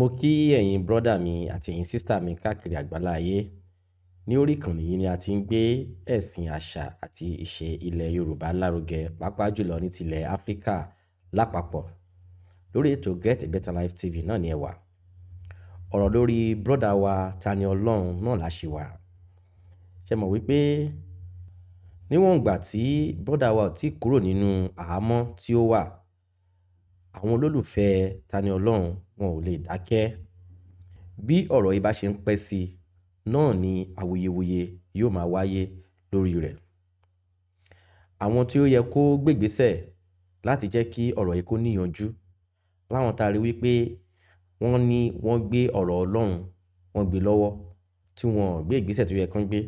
Mo kí ẹ̀yin brọ́dà mi àti ẹ̀yin sísítà mi káàkiri àgbáláyé. Ní orí ìkànnì yìí ni a ti ń gbé ẹ̀sìn, àṣà àti ìṣe ilẹ̀ Yorùbá lárugẹ, pàápàá jùlọ ní tilẹ̀ Áfíríkà lápapọ̀. Lórí ètò Get a Better Life TV náà ni ẹ wà. Ọ̀rọ̀ lórí brọ́dà wa Tani-Olorun náà la ṣì wà. Ṣé mọ̀ wípé níwọ̀n ìgbà tí brọ́dà wa ò tí kúrò nínú àhámọ́ tí ó wà, àwọn olólùfẹ́ Tani-Olorun wọn ò lè dákẹ́. Bí ọ̀rọ̀ yìí bá ṣe ń pẹ́ sí náà ni awuyewuye yóò máa wáyé lórí rẹ̀. Àwọn tí ó yẹ kó gbégbésẹ̀ láti jẹ́ kí ọ̀rọ̀ yìí kó níyanjú, láwọn tá a rí wípé wọ́n gbé ọ̀rọ̀ Ọlọ́run wọ́n gbé lọ́wọ́ tí wọ́n ò gbé ìgbésẹ̀ tó yẹ kán gbé,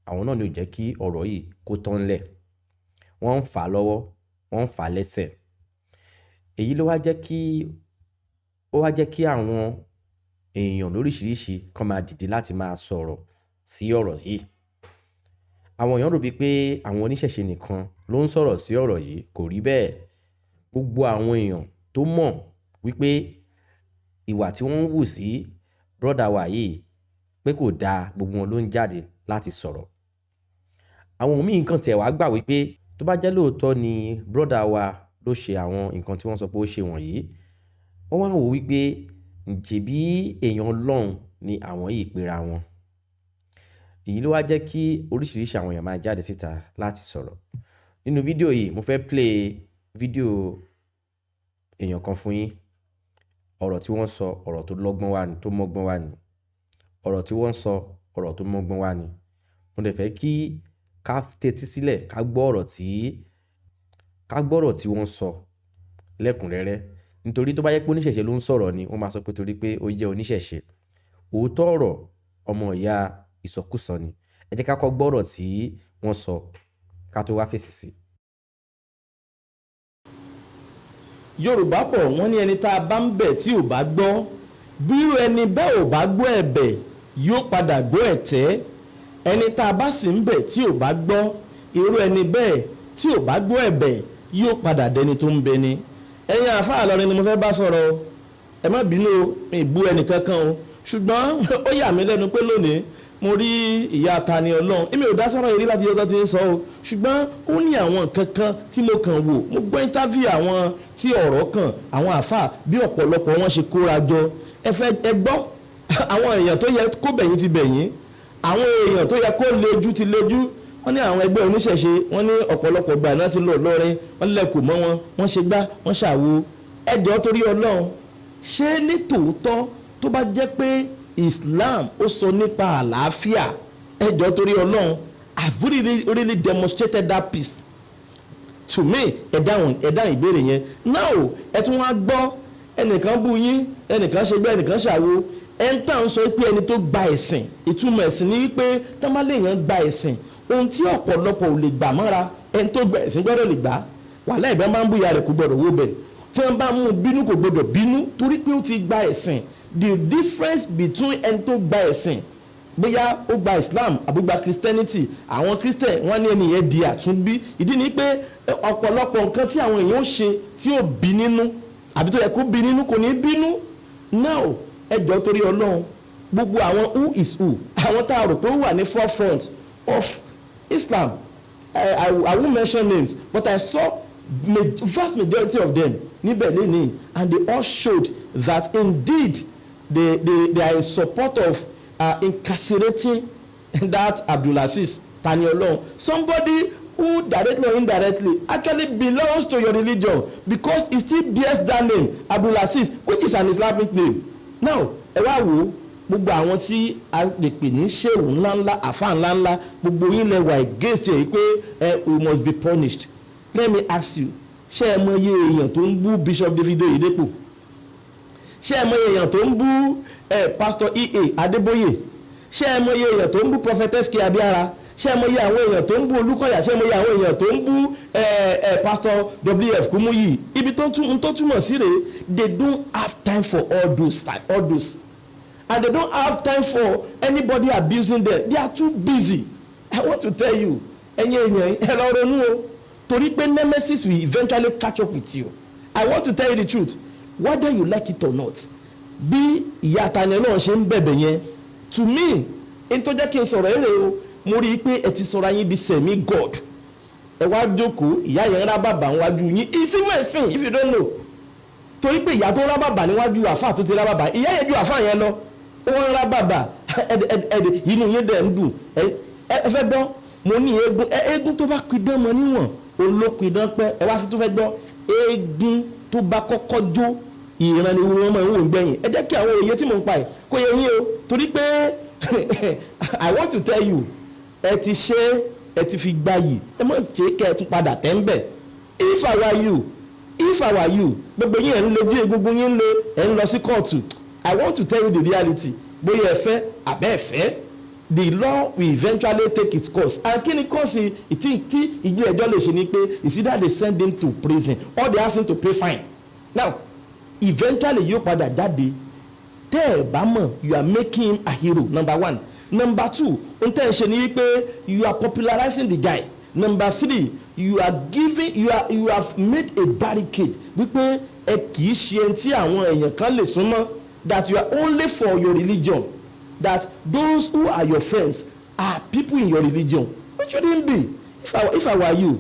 àwọn náà ni ò jẹ́ kí ọ̀rọ̀ yìí kó tán lẹ̀. Wọ́n ń fà á lọ́wọ́, wọ́n ń fà á lẹ́sẹ̀. Èyí ló wá jẹ́ kí àwọn èèyàn lóríṣiríṣi kan máa dìde láti máa sọ̀rọ̀ sí ọ̀rọ̀ yìí. Àwọn èèyàn rò bí pé àwọn oníṣẹ̀ṣe nìkan ló ń sọ̀rọ̀ sí ọ̀rọ̀ yìí, kò rí bẹ́ẹ̀. Gbogbo àwọn èèyàn tó mọ̀ wípé ìwà tí wọ́n ń wù sí brọ́dà wa yìí pé kò dáa, gbogbo wọn ló ń jáde láti sọ̀rọ̀. Àwọn míì nǹkan tẹ̀ wá gbà wípé tó bá jẹ́ lóòótọ́ ni brọ́dà wa ló ṣe àwọn nǹkan tí wọ́n sọ pé ó ṣe wọ̀nyí, wọ́n wá wò wípé ǹjẹ́ bí èèyàn Ọlọ́run ni àwọn yìí pera wọn. Èyí ló wá jẹ́ kí oríṣiríṣi àwọn èèyàn máa jáde síta láti sọ̀rọ̀. Nínú fídíò yìí mo fẹ́ play fídíò èèyàn kan fún yín. Ọ̀rọ̀ tí wọ́n sọ, ọ̀rọ̀ tó lọ́gbọ́n wá ni, tó mọ́gbọ́n wá ni. Ọ̀rọ̀ tí wọ́n sọ, ọ̀rọ̀ tó mọ́gbọ́n wá ni. Mo dẹ̀ fẹ́ kí ká tẹ́tí sílẹ̀ ká gbọ́ ọ̀rọ̀ tí wọ́n sọ lẹ́kùnrẹ́rẹ́. Nítorí tó bá yẹ pé oníṣẹ̀ṣe ló ń sọ̀rọ̀ ni wọ́n máa sọ pé torí pé ó jẹ́ oníṣẹ̀ṣe. Òótọ́ ọ̀rọ̀ ọmọ ìyá ìsọkúsọ ni. Ẹ jẹ́ ká kọ́ gbọ́ ọ̀rọ̀ tí wọ́n sọ ká tó wá fèsì sí. Yorùbá bọ̀ wọ́n ní ẹni tá a bá ń bẹ̀ tí ò bá gbọ́, bírú ẹni bẹ́ẹ̀ ò bá gbọ́ ẹ̀bẹ̀ yóò padà gbọ́ ẹ̀tẹ́. Ẹni tá a bá sì ń bẹ̀ tí ò bá gbọ́, irú ẹni bẹ́ẹ̀ tí ò bá gbọ́ ẹ̀bẹ̀ yóò padà dẹni tó ń bẹ ni. Ẹ̀yin àfáà Ìlọrin ni mo fẹ́ bá sọ̀rọ̀ o. Ẹ má bínú o, mi bú ẹnì kankan o. Ṣùgbọ́n ó yà mí lẹ́nu pé lónìí mo rí ìyá Tani-Olorun. Èmi ò dá sọ̀rọ̀ yìí láti ọjọ́ tí ń sọ o. Ṣùgbọ́n ó ní àwọn kankan tí mo kàn wò. Mo gbọ́ interview àwọn tí ọ̀rọ̀ kàn, àwọn àfáà bí ọ̀pọ̀lọpọ̀ wọn ṣe kóra jọ. Ẹ gbọ́ àwọn èèyàn tó yẹ kó bẹ̀yìn ti bẹ̀yìn. Àwọn èèyàn tó yẹ kó lejú ti lejú. Wọ́n ní àwọn ẹgbẹ́ oníṣẹ̀ṣe, wọ́n ní ọ̀pọ̀lọpọ̀ gbà náà ti lọ lọ́rin, wọ́n lẹ́kùn mọ́ wọn, wọ́n ṣe gbá, wọ́n ṣàwo. Ẹ jọ̀ọ́ torí Ọlọ́run, ṣé ní tòótọ́ tó bá jẹ́ pé Islam ó sọ nípa àlàáfíà, ẹ jọ̀ọ́ torí Ọlọ́run, I've really demonstrated that peace to me. Ẹ dáhùn ìbéèrè yẹn. Now ẹ tún wá gbọ́ ẹnìkan bú yín, ẹnìkan ṣe gbá, ẹnìkan ṣàwo. Ẹ ń tàn sọ pé ẹni tó gba ẹ̀sìn, ìtumọ̀ ẹ̀sìn ni wípé tọ́mọ́lẹ́yìn gba ẹ̀sìn, ohun tí ọ̀pọ̀lọpọ̀ ò lè gbà mọ́ra ẹni tó gba ẹ̀sìn gbọ́dọ̀ lè gbà. Wàhálà ìbẹ́ máa ń búya rẹ̀ kò gbọ́dọ̀ wó bẹ̀. Tí wọ́n bá mú bínú kò gbọ́dọ̀ bínú torí pé ó ti gba ẹ̀sìn. The difference between ẹni tó gba ẹ̀sìn, bóyá ó gba Islam àbí gba Christianity, àwọn Christian wọ́n ní ẹni yẹn di àtúnbí. Ìdí ni pé ọ̀pọ̀lọpọ̀ nǹkan tí àwọn èèyàn ń ṣe tí ó bí nínú àbí tó yẹ kó bí nínú kò ní bínú. Now ẹ jọ̀ọ́ torí Ọlọ́run, gbogbo àwọn who is who, àwọn tá a rò pé ó wà ní forefront of Islam, I won't mention names, but I saw vast majority of them níbẹ̀ lẹ́nìí, and they all showed that indeed they are in support of incarcerating that Abdulaziz Tani-Olorun, somebody who directly or indirectly actually belongs to your religion because he still bears that name Abdulaziz, which is an Islamic name. Now ẹ wá wò ó, gbogbo àwọn tí a lè pè ní ṣéwù ńláńlá, àfáà ńláńlá, gbogbo yín lẹ wà against ẹ̀ pé we must be punished. Let me ask you, ṣé ẹ mọ iye èèyàn tó ń bú Bishop Davido Oyedepo? Ṣé ẹ mọ iye èèyàn tó ń bú Pastor E.A. Adébóyè? Ṣé ẹ mọ iye èèyàn tó ń bú Prophetess K. Abiara? Ṣé ẹ mọ iye àwọn èèyàn tó ń bú Olúkọ̀yà? Ṣé ẹ mọ iye àwọn èèyàn tó ń bú Pastor W.F. Kumuyi? Ibi tó túmọ̀ sí rèé, they don't have time for all those. And they don't have time for anybody abusing them. They are too busy. I want to tell you, ẹ̀yin èèyàn ẹ lọ ronú o, torí pé nemesis will eventually catch up with you. I want to tell you the truth, whether you like it or not. bí ìyá Tani-Olorun ṣe ń bẹ̀bẹ̀ yẹn to me n tó jẹ́ kí n sọ̀rọ̀ èrè o mo rí i pé ẹ ti sọ̀rọ̀ yín di semi god ẹ wá jókòó ìyá yẹn rá bàbà níwájú yín ìsínú ẹ̀sìn if you don't know torí pé ìyá tó rá bàbà níwájú àfáà tó ti rá bàbà ìyá yẹn ju àfáà yẹn lọ ó ń rá bàbà inú yín dẹ̀ ń dùn ẹ fẹ́ gbọ́ mo ní eégún tó bá pidán mọ níwọ̀n olópidán pẹ́ ẹ wá fi tó fẹ́ gbọ́ eégún tó bá kọ́kọ́ jó ìran ni wọ́n máa ń wò gbẹ̀yìn ẹ jẹ́ kí àwọn òye tí mò ń pa ẹ̀ kó yẹ yín o torí pé I want to tell you ẹ ti ṣe ẹ ti fi gbayì ẹ mọ̀ ṣe kẹ́ ẹ tún padà tẹ́ ń bẹ̀ if I were you gbogbo yín ẹ̀ ń lójú gbogbo yín ń ẹ̀ ń lọ sí kóòtù I want to tell you the reality bóyá ẹ fẹ́ àbẹ́ ẹ fẹ́ the law will eventually take its course and kí ni course tí ìgbé ẹjọ́ lè ṣe ni pé it's either they send him to prison or they ask him to pay fine now eventually yóò padà jáde tẹ́ ẹ̀ bá mọ̀ you are making him a hero number one number two n tẹ́ ẹ ṣe ni pé you are popularizing the guy number three you are giving you have made a barricade wípé ẹ kì í ṣe ẹni tí àwọn èèyàn kan lè súnmọ́ that you are only for your religion that those who are your friends are people in your religion which shouldn't be if I were you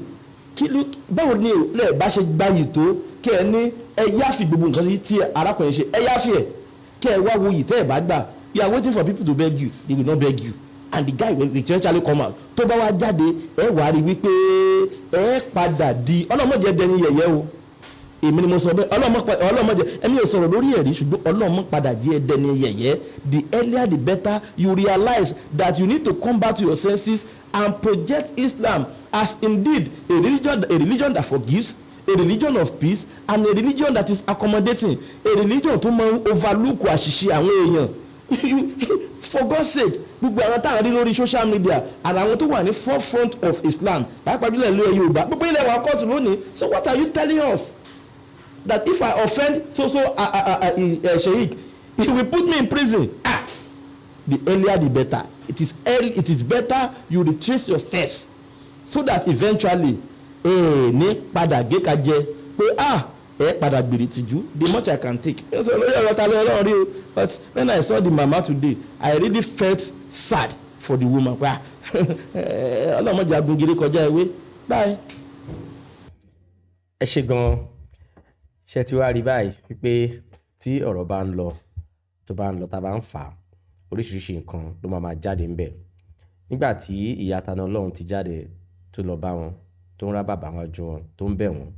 báwo ni lè bá ṣe gbayì tó kí ẹ ní ẹ yáfi gbogbo nǹkan tí arákùnrin ṣe ẹ yáfi ẹ kí ẹ wá wo yìí tẹ́ ẹ bá gbà you are waiting for people to beg you they will not beg you and the guy will eventually come out tó bá wá jáde ẹ wá rí wípé ẹ padà di ọlọ́mọdé dẹni yẹ̀yẹ́ o èmi ni mo sọ bẹ́ẹ̀ ọlọ́mọdé ẹni ò sọ̀rọ̀ lórí ẹ̀rí ṣùgbọ́n ọlọ́mọ padà jẹ́ dẹni yẹ̀yẹ́ the earlier the better you realize that you need to come back to your senses and project Islam as indeed a religion that forgives a religion of peace and a religion that is accommodating a religion tó máa ń overlook àṣìṣe àwọn èèyàn for God's sake gbogbo àwọn táwọn rí lórí social media and àwọn tó wà ní forefront of Islam pàápàá jùlọ ìlú Yorùbá gbogbo ilẹ̀ wa kóòtù lónìí so what are you telling us that if I offend Sheikh he will put me in prison the earlier the better it is better you retrace your steps so that eventually ní padà gé ka jẹ pé ẹ padà gbèrè tìjú the much I can take ẹ sọ lórí ọ̀rọ̀ ta ló ọ̀rọ̀ rí o but when I saw the mama today I really felt sad for the woman pa ọlọ́mọdé agungiri kọjá ewé bye. ẹ ṣe gan-an ṣe ti wá rí báyìí wípé tí ọ̀rọ̀ bá ń lọ tó bá ń lọ tá a bá ń fà á oríṣiríṣi nǹkan ló máa jáde ń bẹ̀ nígbà tí ìyá Tani-Olorun ti jáde tó lọ bá wọn tó ń rá bàbá wọn ju wọn tó ń bẹ̀ wọ́n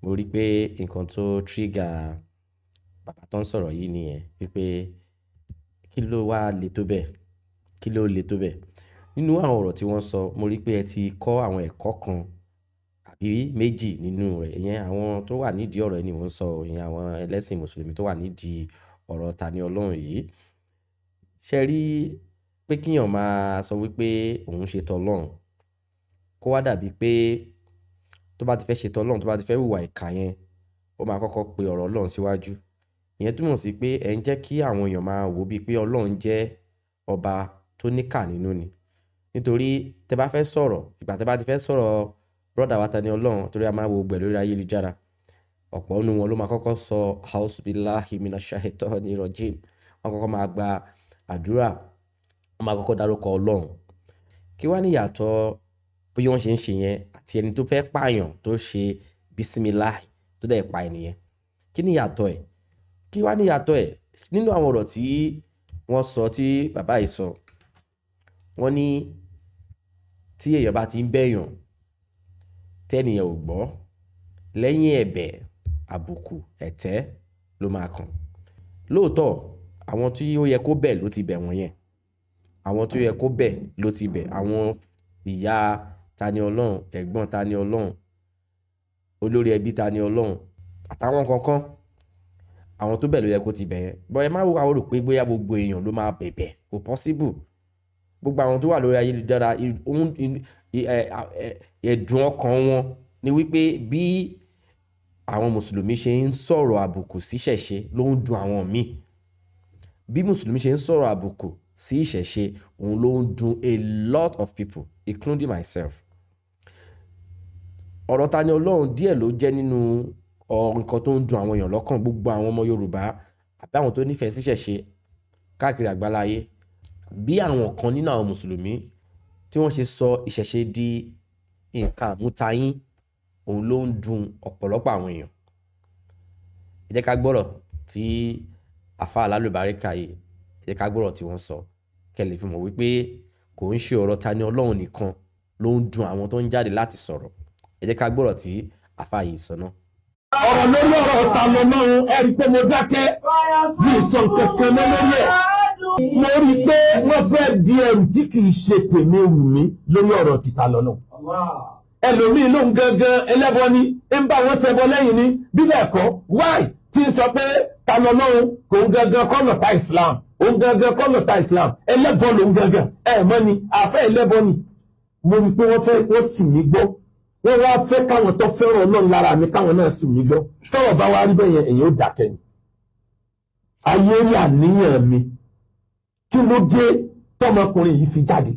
mo rí pé nǹkan tó trigger bàbá tó ń sọ̀rọ̀ yìí nìyẹn wípé kí ló wá le tó bẹ́ẹ̀ nínú àwọn ọ̀rọ̀ tí wọ́n sọ mo rí pé ẹ ti kọ́ àwọn ẹ̀kọ́ kan àbí méjì nínú rẹ̀ ìyẹn àwọn tó wà nídìí ọ̀rọ̀ ẹni wọ́n sọ ìyẹn àwọn ẹlẹ́sìn mùsùlùmí tó wà nídìí ọ̀rọ̀ Tani-Olorun yìí ṣe rí pé kíyàn máa sọ wípé òun ṣe tọlọ́run kó wá dàbí pé tó bá ti fẹ́ ṣe tọlọ́run tó bá ti fẹ́ hùwà ìkà yẹn ó máa kọ́kọ́ pe ọ̀rọ̀ Ọlọ́run síwájú ìyẹn túmọ̀ sí pé ẹ̀ ń jẹ́ kí àwọn èèyàn máa wò bíi pé Ọlọ́run jẹ́ ọba tó níkà nínú ni nítorí tẹ bá fẹ́ sọ̀rọ̀ ìgbà tẹ bá ti fẹ́ sọ̀rọ̀ brọ́dà wa Tani-Olorun torí a máa wo gbẹ̀ lórí ayélujára ọ̀pọ̀ nínú wọn ló máa kọ́kọ́ sọ a'udhu billahi minash shaitani rajim wọ́n kọ́kọ́ máa gba àdúrà wọ́n máa kọ́kọ́ dárúkọ Ọlọ́run kí wá ní ìyàtọ̀ bí wọ́n ṣe ń ṣe yẹn àti ẹni tó fẹ́ pààyàn tó ṣe bísímíláì tó dẹ̀ pa ènìyàn kí ni ìyàtọ̀ ẹ̀ kí wá ní ìyàtọ̀ ẹ̀ nínú àwọn ọ̀rọ̀ tí wọ́n sọ tí bàbá yìí sọ wọ́n ní tí èèyàn bá ti ń bẹ̀yàn tẹ́nìyàn ò gbọ́ lẹ́yìn ẹ̀bẹ̀ àbùkù ẹ̀tẹ́ ló máa kàn lóòótọ́ àwọn tí ó yẹ kó bẹ̀ ló ti bẹ̀ wọ́n yẹn àwọn tó yẹ kó bẹ̀ ló ti bẹ̀ àwọn ìyá Tani-Olorun ẹ̀gbọ́n Tani-Olorun olórí ẹbí Tani-Olorun àtàwọn kankan àwọn tó bẹ̀ ló yẹ kó ti bẹ̀ yẹn bọ́ ẹ má wo àwọn rò pé bóyá gbogbo èèyàn ló máa bẹ̀bẹ̀ kò possible gbogbo àwọn tó wà lórí ayélujára ẹ̀dùn ọkàn wọn ni wípé bí àwọn mùsùlùmí ṣe ń sọ̀rọ̀ àbùkù sí ìṣẹ̀ṣe ló ń dùn àwọn míì bí mùsùlùmí ṣe ń sọ̀rọ̀ àbùkù sí ìṣẹ̀ṣe òun ló ń dùn a lot of people including myself ọ̀rọ̀ Tani-Olorun díẹ̀ ló jẹ́ nínú nǹkan tó ń dùn àwọn èèyàn lọ́kàn gbogbo àwọn ọmọ Yorùbá àbí àwọn tó nífẹ̀ẹ́ sí ìṣẹ̀ṣe káàkiri àgbáláyé, bí àwọn kan nínú àwọn mùsùlùmí tí wọ́n ṣe sọ ìṣẹ̀ṣe di nǹkan àmútayín, òun ló ń dùn ọ̀pọ̀lọpọ̀ àwọn èèyàn. Ẹ jẹ́ ká gbọ́rọ̀ tí àfáà alálùbáríkà yìí, ẹ jẹ́ ká gbọ́rọ̀ tí wọ́n sọ kẹ́ lè fi mọ̀ wípé kò ń ṣe ọ̀rọ̀ Tani-Olorun nìkan ló ń dùn àwọn tó ń jáde láti sọ̀rọ̀. Ẹ jẹ́ ká gbọ́rọ̀ tí àfáà yìí sọ náà. ọ̀rọ̀ lórí ọ̀rọ̀ Tani-Olorun ẹ rí pé mo dákẹ́ bí ìsọ̀ kankan lórí ẹ̀. mo rí i pé wọ́n fẹ́ di ẹrù tí kì í ṣe tèmi wù mí lórí ọ̀rọ̀ ti Tani-Olorun. ẹlòmíín ló ń gangan ẹlẹ́bọ ni ń bá wọn ṣẹbọ lẹ́yìn ni bí bẹ́ẹ̀ kọ́ wáì tí ń sọ pé Tani-Olorun kò ń gangan kọ́ lọ́ta Islam òun gangan kọ́ lọ́ta Islam ẹlẹ́bọ ló ń gangan mọ́ ni àfẹ́ ẹlẹ́bọ ni. mo rí i pé wọ́n sì mí gbọ́ wọ́n wá fẹ́ káwọn tó fẹ́ràn Ọlọ́run lára mi káwọn náà sì mí gbọ́ tọ́rọ̀ bá wá rí bẹ́ẹ̀ yẹn èyí ó dákẹ́ ni. ayé rí àníyàn mi kí ló dé tọmọkùnrin yìí fi jáde.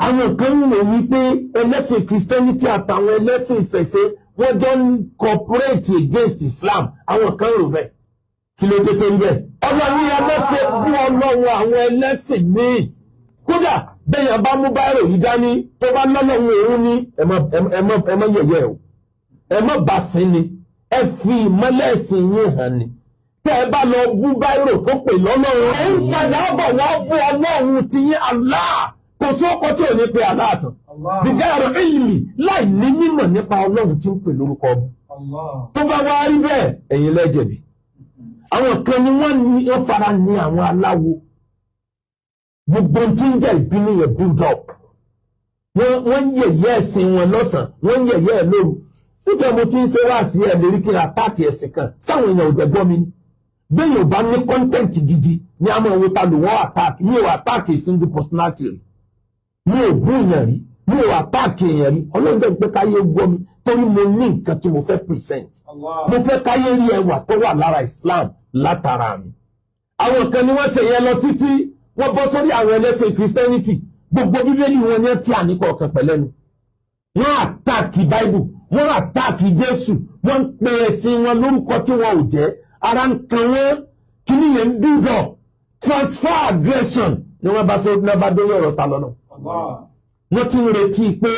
àwọn kan ń rò wípé ẹlẹ́sìn Christianity àtàwọn ẹlẹ́sìn ìṣẹ̀ṣe wọ́n jọ ń cooperate against Islam, àwọn kan rò bẹ́ẹ̀. kí ló dé tó ń bẹ́ẹ̀. Ọlọ́run yẹn lọ́sẹ̀ fún Ọlọ́run àwọn ẹlẹ́sìn míì. kódà bẹ́yàn bá mú báyìí yìí dání tó bá lọ́lọ́run òun ní ẹ má yẹ̀yẹ́ o ẹ má bà sí ni ẹ fi ìmọ́lẹ̀ ẹ̀sìn yín hàn ni. tẹ́ ẹ bá lọ bú báyìí tó pè lọ́lọ́run ẹ ń padà bọ̀ wọ́n bú Ọlọ́run ti yín Allah kò sóko tí ò ní pe Allah tán. bìgá ẹ̀rọ ìlì láì ní mímọ̀ nípa Ọlọ́run tí ń pè lórúkọ ọ̀bù. tó bá wá rí bẹ́ẹ̀ ẹ̀yin lẹ́jẹ̀bi. àwọn kan ni wọ́n fara ní àwọn aláwo gbogbo tí ń jẹ́ ìbínú yẹn build up wọ́n yẹ̀yẹ́ ẹ̀sìn wọn lọ́sàn-án wọ́n yẹ̀yẹ́ ẹ̀ lóru nígbà mo ti ń ṣe wá sí ẹ̀ lérí kí n àtáàkì ẹ̀sìn kan sáwọn èèyàn ò dẹ̀gbọ́ mi ni bẹ́ẹ̀ yóò bá ní content gidi ní àmọ́ owó ta lò wọ́n àtáàkì mi ò àtáàkì single personality rí mi ò bú èèyàn rí mi ò àtáàkì èèyàn rí Ọlọ́run dẹ̀ ń pé káyé gbọ́ mi torí mo ní nǹkan tí mo fẹ́ present mo fẹ́ káyé rí ẹwà tó wà lára Islam látara mi. àwọn kan ni wọ́n ṣe yẹn lọ títí wọ́n bọ́ sórí àwọn ẹlẹ́sìn Christianity gbogbo bíbélì wọn ní tí àníkọ̀ ọ̀kan pẹ̀lẹ́nu wọ́n àtàkì Bible wọ́n àtàkì Jésù wọ́n ń pe ẹ̀sìn wọn lórúkọ tí wọn ò jẹ́ ara ń kan wọ́n kíní yẹn ń build up transfer aggression ni wọ́n bá sọ ní abá dórí ọ̀rọ̀ Tani-Olorun. wọ́n ti ń retí pé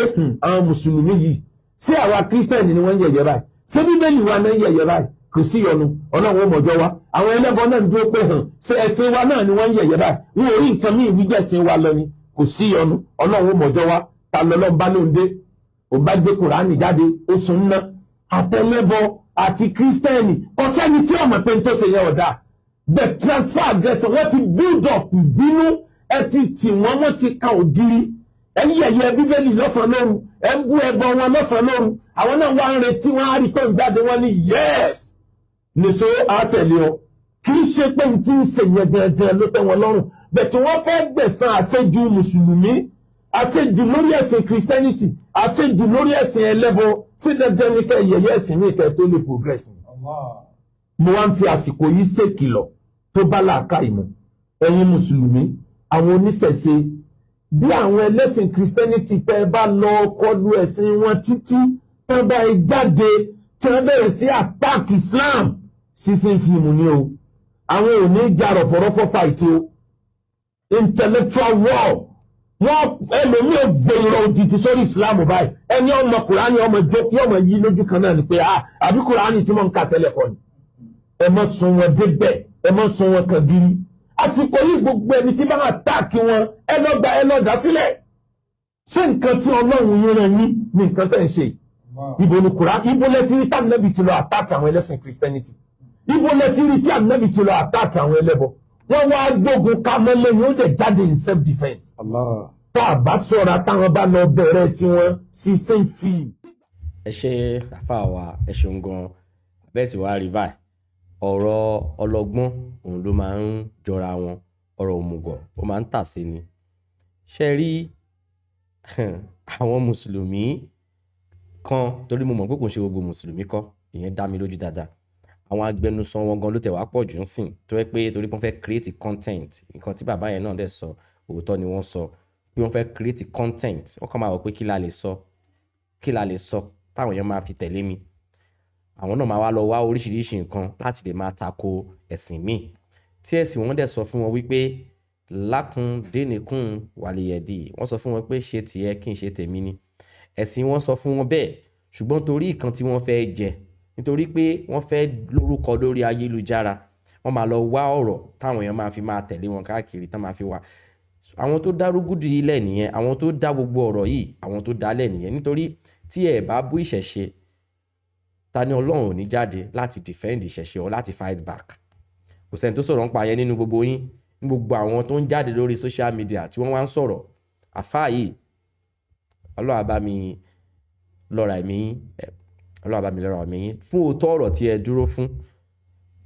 àwọn mùsùlùmí yìí sí àwa Christian ni wọ́n ń yẹ̀yẹ́ báyìí ṣé bíbélì wa náà ń yẹ̀yẹ́ báyìí kò sí yọnu Ọlọ́run mọ̀jọ́ wa àwọn ẹlẹ́bọ náà ń dúró pé ṣé ẹ̀sìn wa náà ni wọ́n ń yẹ̀yẹ́ báyìí wọn ò rí nǹkan míì wíjẹ́ ẹ̀sìn wa lọ ni kò sí yọnu Ọlọ́run mọ̀jọ́ wa Tani-Olorun bá lóun dé ò bá gbé Kùránì jáde ó sùn ná àtẹlẹ́bọ àti kírísítẹ́nì kò sẹ́ni tí ọmọ pé ń tó ṣe yẹ ọ̀dà the transfer aggression wọ́n ti build up ìbínú ẹ ti tì wọ́n ti ka ògiri ẹ ń yẹ̀yẹ́ bíbélì lọ́sàn-án lóru ẹ ń bú ẹbọ wọn lọ́sàn-án lóru àwọn náà wá ń retí wọn á rí pé ń jáde wọn ní yes nìṣó àtẹ̀lé ọ kì í ṣe pé n ti ń ṣe yẹn dandan ló tẹ́ wọn lọ́rùn bẹ̀tì wọ́n fẹ́ gbẹ̀san àṣejù mùsùlùmí àṣejù lórí ẹ̀sìn Christianity àṣejù lórí ẹ̀sìn ẹlẹ́bọ sí dandan ní kẹ́ yẹ̀yẹ́ ẹ̀sìn mi kẹ́ tó lè progress. mo wá ń fi àsìkò yìí ṣèkìlọ̀ tó bá làákà ìmọ̀ ẹ̀yin mùsùlùmí àwọn oníṣẹ̀ṣe bí àwọn ẹlẹ́sìn Christianity tẹ́ ẹ bá lọ kọlu ẹ̀sìn wọn títí tẹ́ bá ẹ jáde tí wọ́n bẹ̀rẹ̀ sí attack Islam sísìn fíìmù ni o àwọn ò ní jà rọ̀fọ̀rọ̀fọ̀ fight o intellectual war wọ́n ẹlòmí ò gbé ìrọ̀ òjijì sórí Islam báyìí ẹni ọmọ Kùránì ọmọ jókòó ọmọ yìí lójú kan náà ni pé àbí Kùránì tí wọ́n ń kà tẹ́lẹ̀ kọ́ ni ẹ má sún wọn débẹ̀ ẹ má sún wọn kàn gírí àsìkò yìí gbogbo ẹni tí bá ń attack wọn ẹ lọ dá sílẹ̀ ṣé nǹkan tí Ọlọ́run yẹn rán yín ní nǹkan tẹ̀ ń ṣe ibo ni Kùránì ibo lẹ́tí rí tí ànábì ti lọ attack àwọn ẹlẹ́sìn Christianity ibo lẹ́tí rí tí ànábì ti lọ attack àwọn ẹlẹ́bọ wọ́n wá gbógun ká mọ́lẹ́yìn ó dẹ̀ jáde in self defence. tá a bá sọ̀rọ̀ táwọn bá lọ bẹ̀rẹ̀ tí wọ́n sí same field. ẹ ṣe àfáà wa ẹ ṣeun gan bẹ́ẹ̀ tí wàá rí báyìí ọ̀rọ̀ ọlọ́gbọ́n òun ló máa ń jọra wọn ọ̀rọ̀ òmùgọ̀ ó máa ń tà sí ni. ṣe rí àwọn mùsùlùmí kan torí mo mọ̀ pé kò ń ṣe gbogbo mùsùlùmí kọ́ ìyẹn dá mi lójú dáadáa àwọn agbẹnusọ wọn gan ló tẹ̀ wá pọ̀ jù ń sìn tó yẹ pé torí wọ́n fẹ́ create content nǹkan tí bàbá yẹn náà dẹ̀ sọ òótọ́ ni wọ́n sọ pé wọ́n fẹ́ create content wọ́n kàn máa wọ̀ pé kí la lè sọ táwọn èèyàn máa fi tẹ̀lé mi àwọn náà máa wá lọ wá oríṣiríṣi nǹkan láti lè máa tako ẹ̀sìn míì tí ẹ̀sìn wọn dẹ̀ sọ fún wọn wípé lákun dénìkún wàlìyẹ̀dì, wọ́n sọ fún wọn pé ṣe tiẹ̀ kí n ṣe tèmi ni. ẹ̀sìn wọn sọ fún wọn bẹ́ẹ̀, ṣùgbọ́n torí ìkan tí wọ́n fẹ́ jẹ, nítorí pé wọ́n fẹ́ lórúkọ lórí ayélujára, wọ́n máa lọ wá ọ̀rọ̀ táwọn èèyàn máa fi máa tẹ̀lé wọn káàkiri, tán máa fi wá. àwọn tó dá rúgúdù yìí lẹ̀ nìyẹn, àwọn tó dá gbogbo ọ̀rọ̀ yìí, àwọn tó dá lẹ̀ nìyẹn. nítorí tí ẹ bá bú ìṣẹ̀ṣe, Tani-Olorun ò ní jáde láti defend ìṣẹ̀ṣe or láti fight back. kò sẹ́ni tó sọ̀rọ̀ ń pa yẹn nínú gbogbo yín, ní gbogbo àwọn tó ń jáde lórí social media tí wọ́n wá ń sọ̀rọ̀. àfáà yìí, Ọlọ́run á bá mi lọ́ra ẹ̀mí yín, Ọlọ́run á bá mi lọ́ra ẹ̀mí yín fún òótọ́ ọ̀rọ̀ tí ẹ dúró fún.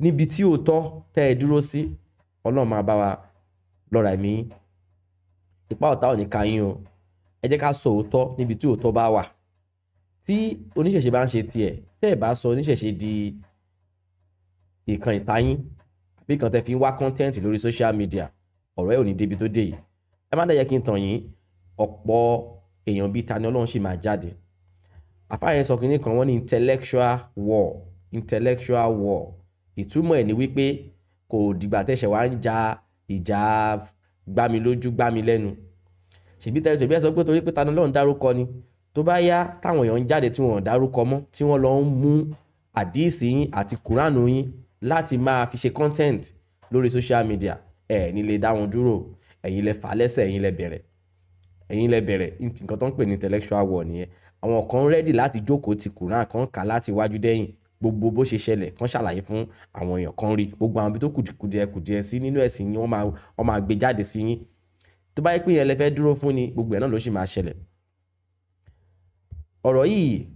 níbi tí òótọ́ tẹ́ ẹ dúró sí, Ọlọ́run máa bá wa lọ́ra ẹ̀mí yín. ipá ọ̀tá ò ní ka yín o. ẹ jẹ́ ká sọ òótọ́ níbi tí òótọ́ bá wà. tí oníṣẹ̀ṣe bá ń ṣe tiẹ̀, tẹ́ ẹ bá sọ oníṣẹ̀ṣe di ìkan ìtayín àbí ìkan tẹ́ fi ń wá content lórí social media, ọ̀rọ̀ ẹ̀ ò ní débi tó dé yìí. ẹ má dẹ̀ yẹ kí n tàn yín, ọ̀pọ̀ èèyàn bíi Tani-Olorun sì máa jáde. àfáà yẹn sọ kínní kan, wọ́n ní intellectual war. ìtumọ̀ ẹ̀ ni wípé kò dìgbà tẹ́ṣẹ̀ wá ń ja ìjà gbámi lójú gbámi lẹ́nu. ṣèbí ẹ sọ pé torí pé Tani-Olorun dárúkọ ni, tó bá yá táwọn èèyàn ń jáde tí wọ́n dárúkọ mọ́, tí wọ́n lọ ń mú àdíìsì yín àti kùránù yín láti máa fi ṣe content lórí social media, ẹ̀ ní lè dá wọn dúró. ẹ̀yin lẹ fà á lẹ́sẹ̀, ẹ̀yin lẹ bẹ̀rẹ̀ nǹkan tó ń pè ní intellectual war nìyẹn. àwọn kan rẹ́dì láti jókòó ti kùrán kan kà láti wájú dẹ́yìn, gbogbo bó ṣe ṣẹlẹ̀ kan ṣàlàyé fún àwọn èèyàn kan rí, gbogbo àwọn ibi tó kùdìẹ̀ sí nínú ẹ̀sìn yín wọ́n máa gbé jáde sí yín. tó bá yẹ pé yẹn lẹ fẹ́ dúró fún ni, gbogbo ẹ̀ náà ló sì máa ṣẹlẹ̀. ọ̀rọ̀ yìí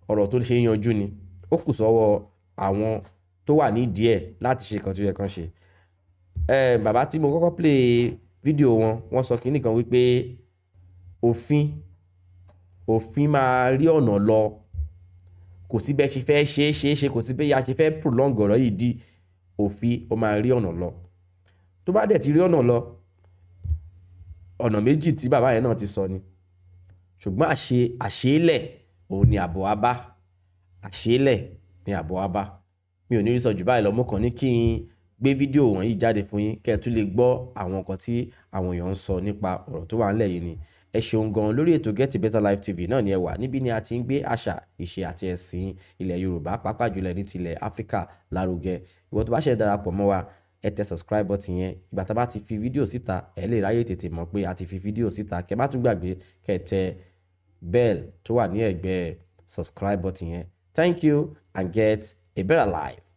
ọ̀rọ̀ tó ṣe yanjú ni, ó kù sọ́wọ́ àwọn tó wà nídìí ẹ̀ láti ṣe nǹkan tó yẹ kán ṣe. bàbá tí mo kọ́kọ́ play fídíò wọ́n sọ kínní kan wípé òfin máa rí ọ̀nà lọ, kò sí bẹ́ẹ̀ ṣe fẹ́ ṣe, kò sí bẹ́ẹ̀ ya ṣe fẹ́ prolong ọ̀rọ̀ yìí di, òfin ó máa rí ọ̀nà lọ. tó bá dẹ̀ ti rí ọ̀nà lọ, ọ̀nà méjì tí bàbá yẹn náà ti sọ ni, ṣùgbọ́n àṣeélẹ̀ òun ni àbọ̀ wá bá. àṣeélẹ̀ ni àbọ̀ wá bá. mi ò ní rí sọ jù báyìí lọ, mo kàn ní kí n gbé fídíò wọ̀nyí jáde fún yín kẹ́ ẹ tún lè gbọ́ àwọn nǹkan tí àwọn èèyàn ń sọ nípa ọ̀rọ̀ tó wà ńlẹ̀ yìí ni. ẹ ṣeun gan lórí ètò Get a Better Life TV náà ni ẹ wà. níbí ni a ti ń gbé àṣà, ìṣe àti ẹ̀sìn ilẹ̀ Yorùbá, pàápàá jùlọ ní tilẹ̀ Áfíríkà lárugẹ. ìwọ tó bá ṣe darapọ̀ mọ́ wa, ẹ tẹ subscribe button yẹn. ìgbà tá a bá ti fi fídíò síta, ẹ lè ráyè tètè mọ̀ pé a ti fi fídíò síta. kẹ́ má tún gbàgbé kẹ́ tẹ bell tó wà ní ẹ̀gbẹ́ subscribe button yẹn. Thank you and get a better life.